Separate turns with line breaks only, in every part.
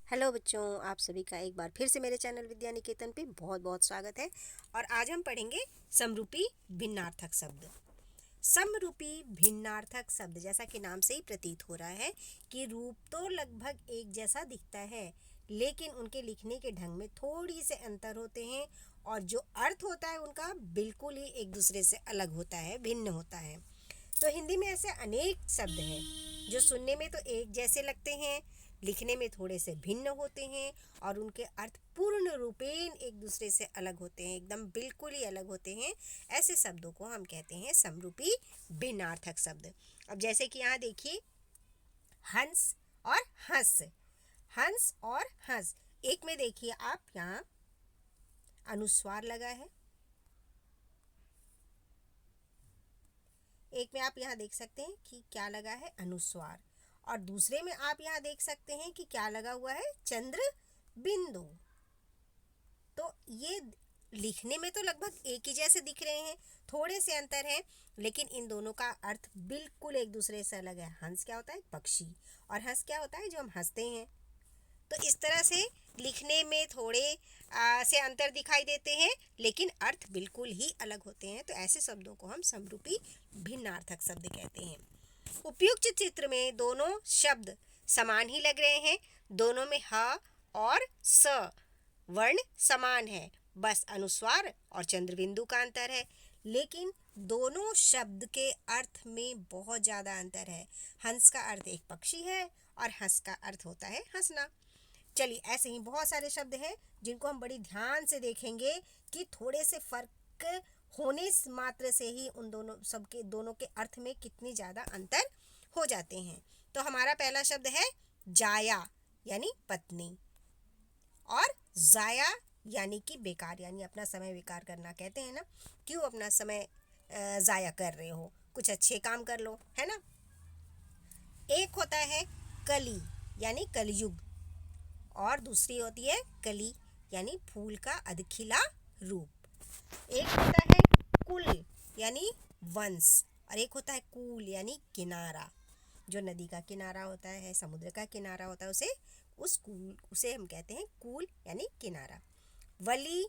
Hello बच्चों, आप सभी का एक बार फिर से मेरे चैनल विद्या निकेतन पे बहुत बहुत स्वागत है। और आज हम पढ़ेंगे समरूपी भिन्नार्थक शब्द। समरूपी भिन्नार्थक शब्द, जैसा कि नाम से ही प्रतीत हो रहा है कि रूप तो लगभग एक जैसा दिखता है, लेकिन उनके लिखने के ढंग में थोड़ी से अंतर होते हैं और जो अर्थ होता है उनका बिल्कुल ही एक दूसरे से अलग होता है, भिन्न होता है। तो हिंदी में ऐसे अनेक शब्द हैं जो सुनने में तो एक जैसे लगते हैं, लिखने में थोड़े से भिन्न होते हैं और उनके अर्थ पूर्ण रूपेण एक दूसरे से अलग होते हैं, एकदम बिल्कुल ही अलग होते हैं। ऐसे शब्दों को हम कहते हैं समरूपी भिन्नार्थक शब्द। अब जैसे कि यहाँ देखिए, हंस और हंस, हंस और हंस। एक में देखिए आप, यहाँ अनुस्वार लगा है, एक में आप यहाँ देख सकते हैं कि क्या लगा है, अनुस्वार। और दूसरे में आप यहाँ देख सकते हैं कि क्या लगा हुआ है, चंद्र बिंदु। तो ये लिखने में तो लगभग एक ही जैसे दिख रहे हैं, थोड़े से अंतर है, लेकिन इन दोनों का अर्थ बिल्कुल एक दूसरे से अलग है। हंस क्या होता है, पक्षी, और हंस क्या होता है, जो हम हंसते हैं। तो इस तरह से लिखने में थोड़े से अंतर दिखाई देते हैं, लेकिन अर्थ बिल्कुल ही अलग होते हैं। तो ऐसे शब्दों को हम समरूपी भिन्नार्थक शब्द कहते हैं। उपयुक्त चित्र में दोनों शब्द समान ही लग रहे हैं, दोनों में ह और स वर्ण समान है, बस अनुस्वार और चंद्रबिंदु का अंतर है। लेकिन दोनों शब्द के अर्थ में बहुत ज़्यादा अंतर है। हंस का अर्थ एक पक्षी है और हंस का अर्थ होता है हंसना। चलिए, ऐसे ही बहुत सारे शब्द हैं जिनको हम बड़ी ध्यान से देखेंगे कि थोड़े से फर्क होने मात्र से ही उन दोनों के अर्थ में कितनी ज़्यादा अंतर हो जाते हैं। तो हमारा पहला शब्द है जाया, यानी पत्नी, और जाया यानी कि बेकार, यानी अपना समय बेकार करना। कहते हैं ना, क्यों अपना समय ज़ाया कर रहे हो, कुछ अच्छे काम कर लो, है ना। एक होता है कली, यानी कलयुग, और दूसरी होती है कली, यानी फूल का अधखिला रूप। एक होता है कुल, यानी वंश, और एक होता है कूल, यानी किनारा। जो नदी का किनारा होता है, समुद्र का किनारा होता है, उसे हम कहते हैं कूल, यानी किनारा। वली,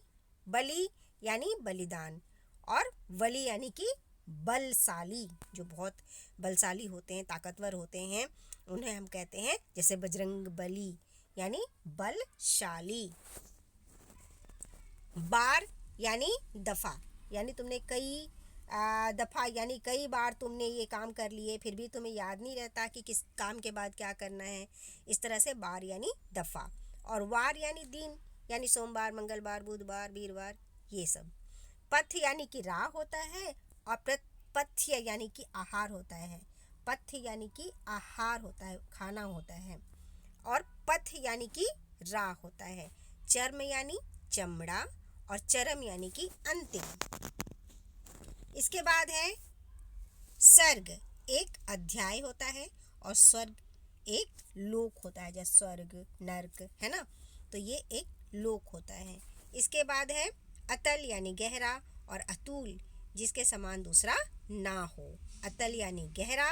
बलि यानी बलिदान, और वली यानी कि बलशाली, जो बहुत बलशाली होते हैं, ताकतवर होते हैं, उन्हें हम कहते हैं, जैसे बजरंग बली, यानी बलशाली। बार यानी दफा, यानी तुमने कई दफा, यानी कई बार तुमने ये काम कर लिए, फिर भी तुम्हें याद नहीं रहता कि किस काम के बाद क्या करना है। इस तरह से बार यानी दफा। और वार यानी दिन, यानी सोमवार, मंगलवार, बुधवार, वीरवार, ये सब। पथ यानी कि राह होता है, और पथ्य यानी कि आहार होता है। पथ्य यानी कि आहार होता है, खाना होता है, और पथ यानी कि राह होता है। चर्म यानी चमड़ा, और चरम यानी कि अंतिम। इसके बाद है सर्ग, एक अध्याय होता है, और स्वर्ग एक लोक होता है, जैसे स्वर्ग, नर्क, है ना। तो ये एक लोक होता है। इसके बाद है अतल, यानी गहरा, और अतुल, जिसके समान दूसरा ना हो। अतल यानी गहरा,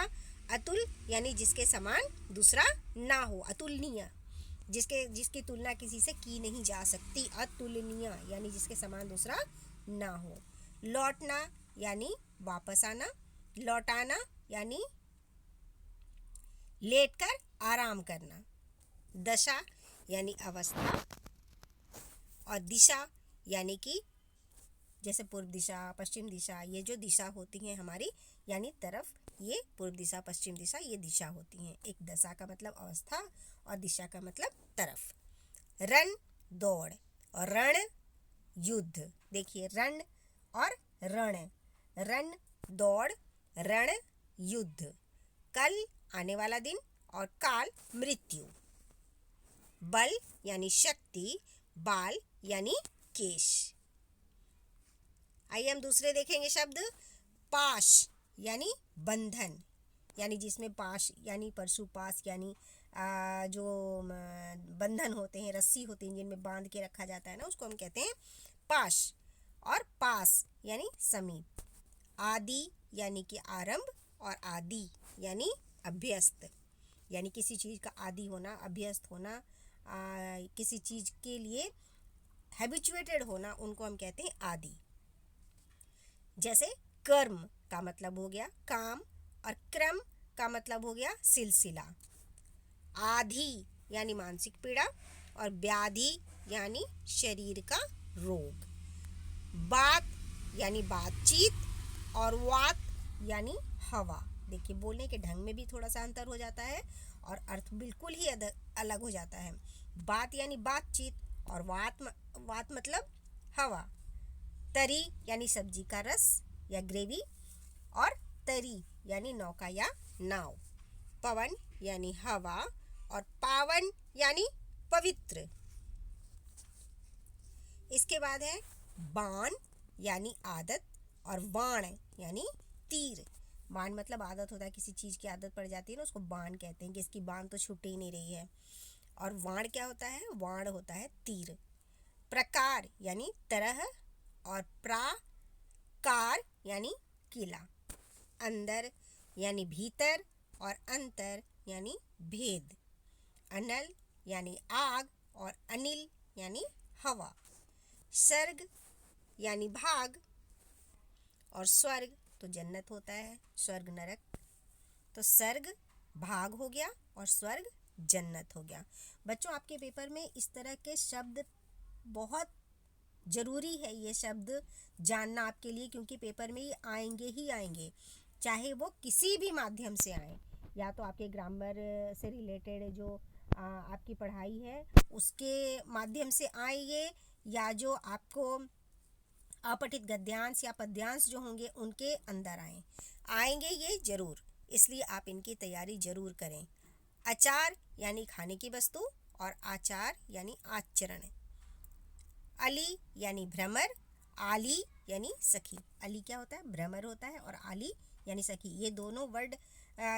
अतुल यानी जिसके समान दूसरा ना हो, अतुलनीय, जिसकी तुलना किसी से की नहीं जा सकती, अतुलनीय यानी जिसके समान दूसरा ना हो। लौटना यानी वापस आना, लौटाना यानी लेटकर आराम करना। दशा यानी अवस्था, और दिशा यानी कि जैसे पूर्व दिशा, पश्चिम दिशा, ये जो दिशा होती हैं हमारी, यानी तरफ, ये पूर्व दिशा, पश्चिम दिशा, ये दिशा होती हैं। एक दशा का मतलब अवस्था, और दिशा का मतलब तरफ। रण दौड़, और रण युद्ध। देखिए, रण और रण, रण दौड़, रण युद्ध। कल आने वाला दिन, और काल मृत्यु। बल यानी शक्ति, बाल यानी केश। आइए हम दूसरे देखेंगे शब्द। पाश यानी बंधन, यानी जिसमें पाश यानी परशुपाश, यानी जो बंधन होते हैं, रस्सी होती है जिनमें बांध के रखा जाता है ना, उसको हम कहते हैं पाश। और पास यानी समीप। आदि यानी कि आरंभ, और आदि यानी अभ्यस्त, यानी किसी चीज़ का आदि होना, अभ्यस्त होना, किसी चीज़ के लिए हैबिचुएटेड होना, उनको हम कहते हैं आदि। जैसे कर्म का मतलब हो गया काम, और क्रम का मतलब हो गया सिलसिला। आधि यानी मानसिक पीड़ा, और व्याधि यानी शरीर का रोग। बात यानी बातचीत, और वात यानी हवा। देखिए, बोलने के ढंग में भी थोड़ा सा अंतर हो जाता है और अर्थ बिल्कुल ही अलग हो जाता है। बात यानी बातचीत, और वात मतलब हवा। तरी यानी सब्जी का रस या ग्रेवी, और तरी यानी नौका या नाव। पवन यानी हवा, और पावन यानी पवित्र। इसके बाद है बाण यानी आदत, और वाण यानी तीर। बाण मतलब आदत होता है, किसी चीज़ की आदत पड़ जाती है ना, उसको बाण कहते हैं कि इसकी बाण तो छूट ही नहीं रही है। और वाण क्या होता है? वाण होता है तीर। प्रकार यानी तरह, और प्राकार यानी किला। अंदर यानी भीतर, और अंतर यानी भेद। अनल यानी आग, और अनिल यानी हवा। सर्ग यानी भाग, और स्वर्ग तो जन्नत होता है, स्वर्ग नरक। तो सर्ग भाग हो गया, और स्वर्ग जन्नत हो गया। बच्चों, आपके पेपर में इस तरह के शब्द बहुत ज़रूरी है, ये शब्द जानना आपके लिए, क्योंकि पेपर में ये आएंगे ही आएंगे, चाहे वो किसी भी माध्यम से आए। या तो आपके ग्रामर से रिलेटेड जो आपकी पढ़ाई है उसके माध्यम से आए ये, या जो आपको अपठित गद्यांश या पद्यांश जो होंगे उनके अंदर आएंगे ये ज़रूर, इसलिए आप इनकी तैयारी ज़रूर करें। आचार यानी खाने की वस्तु, और आचार यानी आचरण। अली यानी भ्रमर, आली यानी सखी। अली क्या होता है? भ्रमर होता है, और आली यानी सखी। ये दोनों वर्ड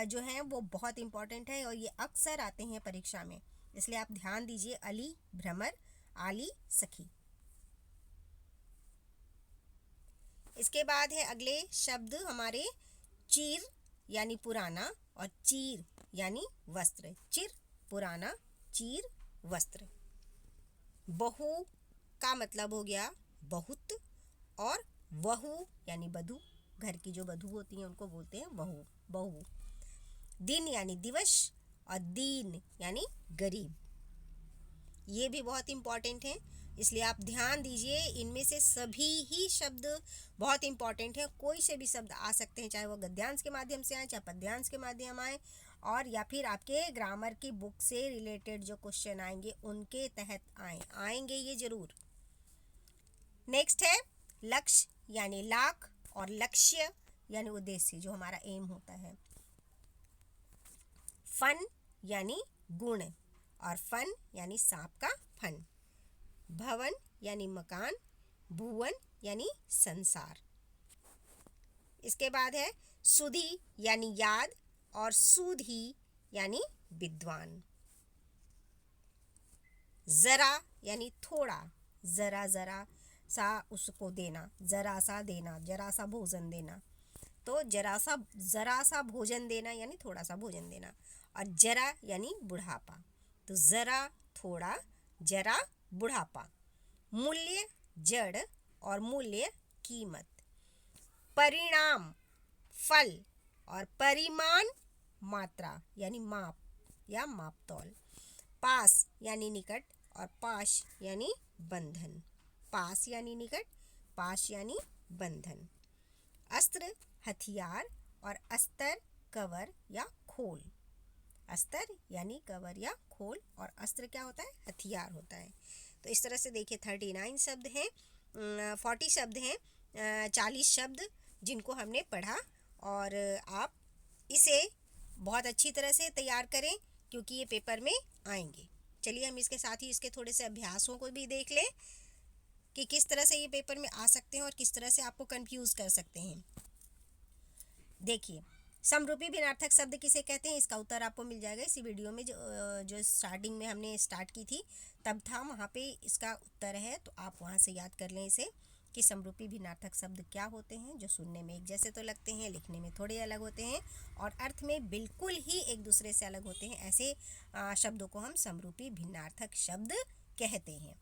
जो हैं वो बहुत इंपॉर्टेंट है, और ये अक्सर आते हैं परीक्षा में, इसलिए आप ध्यान दीजिए। अली भ्रमर, आली सखी। इसके बाद है अगले शब्द हमारे चीर यानी पुराना, और चीर यानी वस्त्र। चिर पुराना, चीर वस्त्र। बहु का मतलब हो गया बहुत, और वहू यानी बधू। घर की जो बधू होती हैं उनको बोलते हैं बहू, बहू। दिन यानी दिवस, और दीन यानी गरीब। ये भी बहुत इम्पॉर्टेंट है, इसलिए आप ध्यान दीजिए। इनमें से सभी ही शब्द बहुत इम्पॉर्टेंट हैं। कोई से भी शब्द आ सकते हैं, चाहे वो गद्यांश के माध्यम से आए, चाहे पद्यांश के माध्यम आए, और या फिर आपके ग्रामर की बुक से रिलेटेड जो क्वेश्चन आएंगे उनके तहत आएंगे ये ज़रूर। नेक्स्ट है लक्ष्य यानी लाख, और लक्ष्य यानी उद्देश्य, जो हमारा एम होता है। फन यानी गुण, और फन यानी सांप का फन। भवन यानी मकान, भुवन यानी संसार। इसके बाद है सुधि यानी याद, और सुधी यानी विद्वान। जरा यानी थोड़ा, जरा जरा सा उसको देना, जरा सा देना, जरा सा भोजन देना। तो जरा सा भोजन देना यानी थोड़ा सा भोजन देना। और जरा यानी बुढ़ापा, तो जरा थोड़ा, जरा बुढ़ापा। मूल्य जड़, और मूल्य कीमत। परिणाम फल, और परिमाण मात्रा यानी माप या मापतौल। पास यानी निकट, और पाश यानी बंधन। पास यानी निकट, पाश यानी बंधन। अस्त्र हथियार, और अस्तर कवर या खोल। अस्तर यानी कवर या खोल, और अस्त्र क्या होता है? हथियार होता है। तो इस तरह से देखिए 39 शब्द हैं, 40 शब्द हैं, 40 शब्द जिनको हमने पढ़ा, और आप इसे बहुत अच्छी तरह से तैयार करें क्योंकि ये पेपर में आएंगे। चलिए हम इसके साथ ही इसके थोड़े से अभ्यासों को भी देख लें कि किस तरह से ये पेपर में आ सकते हैं और किस तरह से आपको कंफ्यूज कर सकते हैं। देखिए, समरूपी भिन्नार्थक शब्द किसे कहते हैं, इसका उत्तर आपको मिल जाएगा इसी वीडियो में। जो स्टार्टिंग में हमने स्टार्ट की थी तब था, वहाँ पे इसका उत्तर है, तो आप वहाँ से याद कर लें इसे। कि समरूपी भिन्नार्थक शब्द क्या होते हैं, जो सुनने में एक जैसे तो लगते हैं, लिखने में थोड़े अलग होते हैं और अर्थ में बिल्कुल ही एक दूसरे से अलग होते हैं। ऐसे शब्दों को हम समरूपी भिन्नार्थक शब्द कहते हैं।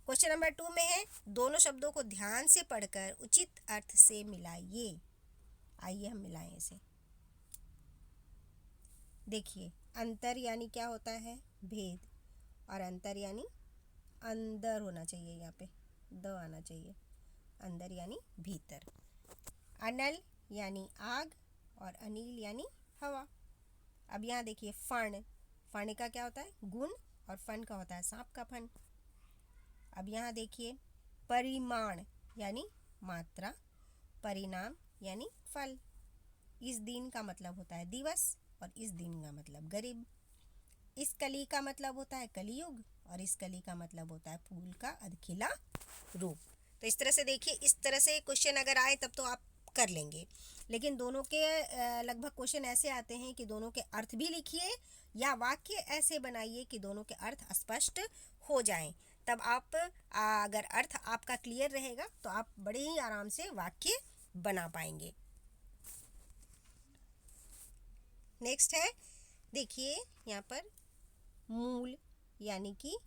क्वेश्चन नंबर 2 में है, दोनों शब्दों को ध्यान से पढ़कर उचित अर्थ से मिलाइए। आइए हम मिलाएं इसे। देखिए, अंतर यानी क्या होता है, भेद, और अंतर यानी अंदर होना चाहिए, यहाँ पे द आना चाहिए, अंदर यानी भीतर। अनल यानी आग और अनिल यानी हवा। अब यहाँ देखिए, फण, फण का क्या होता है, गुण, और फन का होता है सांप का फन। अब यहाँ देखिए, परिमाण यानी मात्रा, परिणाम यानी फल। इस दिन का मतलब होता है दिवस और इस दिन का मतलब गरीब। इस कली का मतलब होता है कलियुग और इस कली का मतलब होता है फूल का अधखिला रूप। तो इस तरह से देखिए, इस तरह से क्वेश्चन अगर आए तब तो आप कर लेंगे, लेकिन दोनों के लगभग क्वेश्चन ऐसे आते हैं कि दोनों के अर्थ भी लिखिए या वाक्य ऐसे बनाइए कि दोनों के अर्थ स्पष्ट हो जाएं। तब आप अगर अर्थ आपका क्लियर रहेगा तो आप बड़े ही आराम से वाक्य बना पाएंगे। नेक्स्ट है, देखिए यहाँ पर मूल यानी कि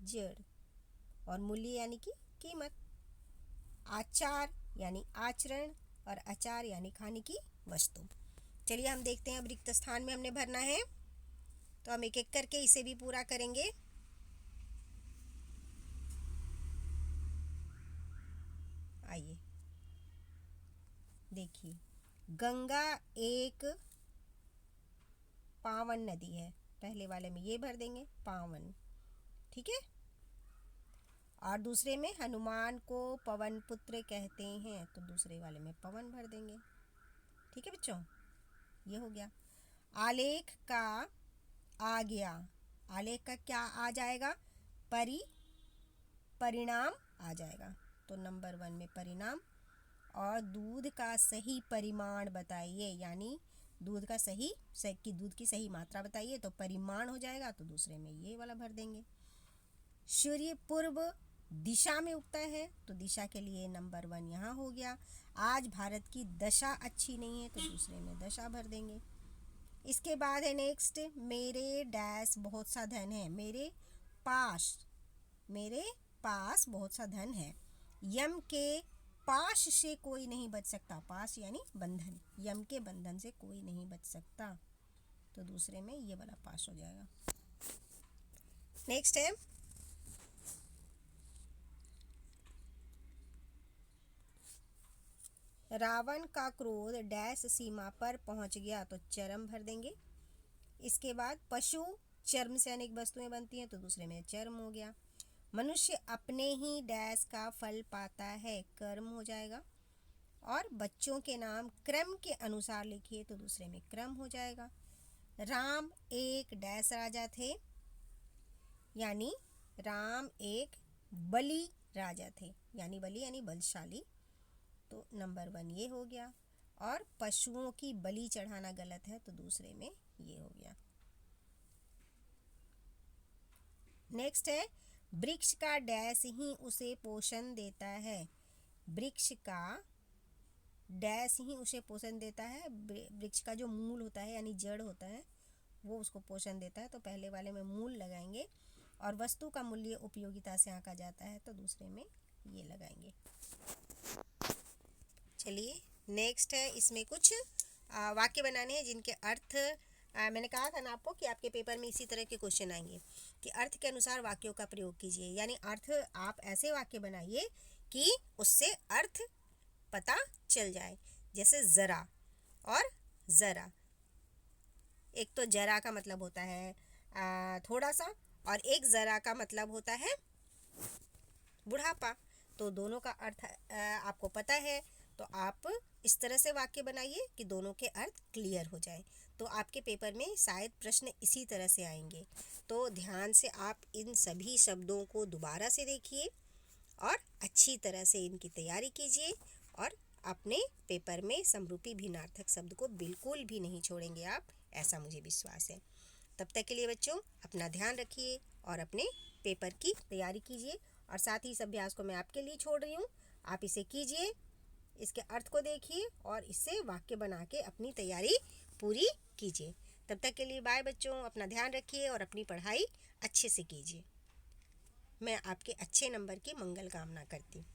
जड़ और मूल्य यानी कि कीमत। आचार यानी आचरण और आचार यानी खाने की वस्तु। चलिए हम देखते हैं, अब रिक्त स्थान में हमने भरना है तो हम एक एक करके इसे भी पूरा करेंगे। आइए देखिए, गंगा एक पावन नदी है, पहले वाले में ये भर देंगे पावन, ठीक है। और दूसरे में हनुमान को पवन पुत्र कहते हैं, तो दूसरे वाले में पवन भर देंगे, ठीक है बच्चों, ये हो गया। आलेख का आ गया, आलेख का क्या आ जाएगा, परिणाम आ जाएगा, तो नंबर 1 में परिणाम। और दूध का सही परिमाण बताइए, यानी दूध का दूध की सही मात्रा बताइए, तो परिमाण हो जाएगा, तो दूसरे में ये वाला भर देंगे। सूर्य पूर्व दिशा में उगता है, तो दिशा के लिए नंबर 1 यहाँ हो गया। आज भारत की दशा अच्छी नहीं है, तो दूसरे में दशा भर देंगे। इसके बाद है नेक्स्ट, मेरे डैश बहुत सा धन है, मेरे पास बहुत सा धन है। यम के पाश से कोई नहीं बच सकता, पाश यानी बंधन, यम के बंधन से कोई नहीं बच सकता, तो दूसरे में ये वाला पाश हो जाएगा। नेक्स्ट है, रावण का क्रोध डैश सीमा पर पहुंच गया, तो चरम भर देंगे। इसके बाद पशु चर्म से अनेक वस्तुएं बनती हैं, तो दूसरे में चर्म हो गया। मनुष्य अपने ही डैश का फल पाता है, कर्म हो जाएगा। और बच्चों के नाम क्रम के अनुसार लिखिए, तो दूसरे में क्रम हो जाएगा। राम एक डैश राजा थे, यानी राम एक बली राजा थे, यानी बली यानी बलशाली, तो नंबर 1 ये हो गया। और पशुओं की बलि चढ़ाना गलत है, तो दूसरे में ये हो गया। नेक्स्ट है, वृक्ष का डैश ही उसे पोषण देता है, वृक्ष का डैश ही उसे पोषण देता है, वृक्ष का जो मूल होता है यानी जड़ होता है वो उसको पोषण देता है, तो पहले वाले में मूल लगाएंगे। और वस्तु का मूल्य उपयोगिता से आंका जाता है, तो दूसरे में ये लगाएंगे। चलिए नेक्स्ट है, इसमें कुछ वाक्य बनाने हैं जिनके अर्थ मैंने कहा था ना आपको कि आपके पेपर में इसी तरह के क्वेश्चन आएंगे कि अर्थ के अनुसार वाक्यों का प्रयोग कीजिए, यानी अर्थ आप ऐसे वाक्य बनाइए कि उससे अर्थ पता चल जाए। जैसे ज़रा और ज़रा, एक तो जरा का मतलब होता है थोड़ा सा, और एक ज़रा का मतलब होता है बुढ़ापा, तो दोनों का अर्थ आपको पता है, तो आप इस तरह से वाक्य बनाइए कि दोनों के अर्थ क्लियर हो जाए। तो आपके पेपर में शायद प्रश्न इसी तरह से आएंगे, तो ध्यान से आप इन सभी शब्दों को दोबारा से देखिए और अच्छी तरह से इनकी तैयारी कीजिए, और अपने पेपर में समरूपी भिन्नार्थक शब्द को बिल्कुल भी नहीं छोड़ेंगे आप, ऐसा मुझे विश्वास है। तब तक के लिए बच्चों अपना ध्यान रखिए और अपने पेपर की तैयारी कीजिए, और साथ ही इस अभ्यास को मैं आपके लिए छोड़ रही हूँ, आप इसे कीजिए, इसके अर्थ को देखिए और इससे वाक्य बना के अपनी तैयारी पूरी कीजिए। तब तक के लिए बाय बच्चों, अपना ध्यान रखिए और अपनी पढ़ाई अच्छे से कीजिए। मैं आपके अच्छे नंबर की मंगल कामना करती हूँ।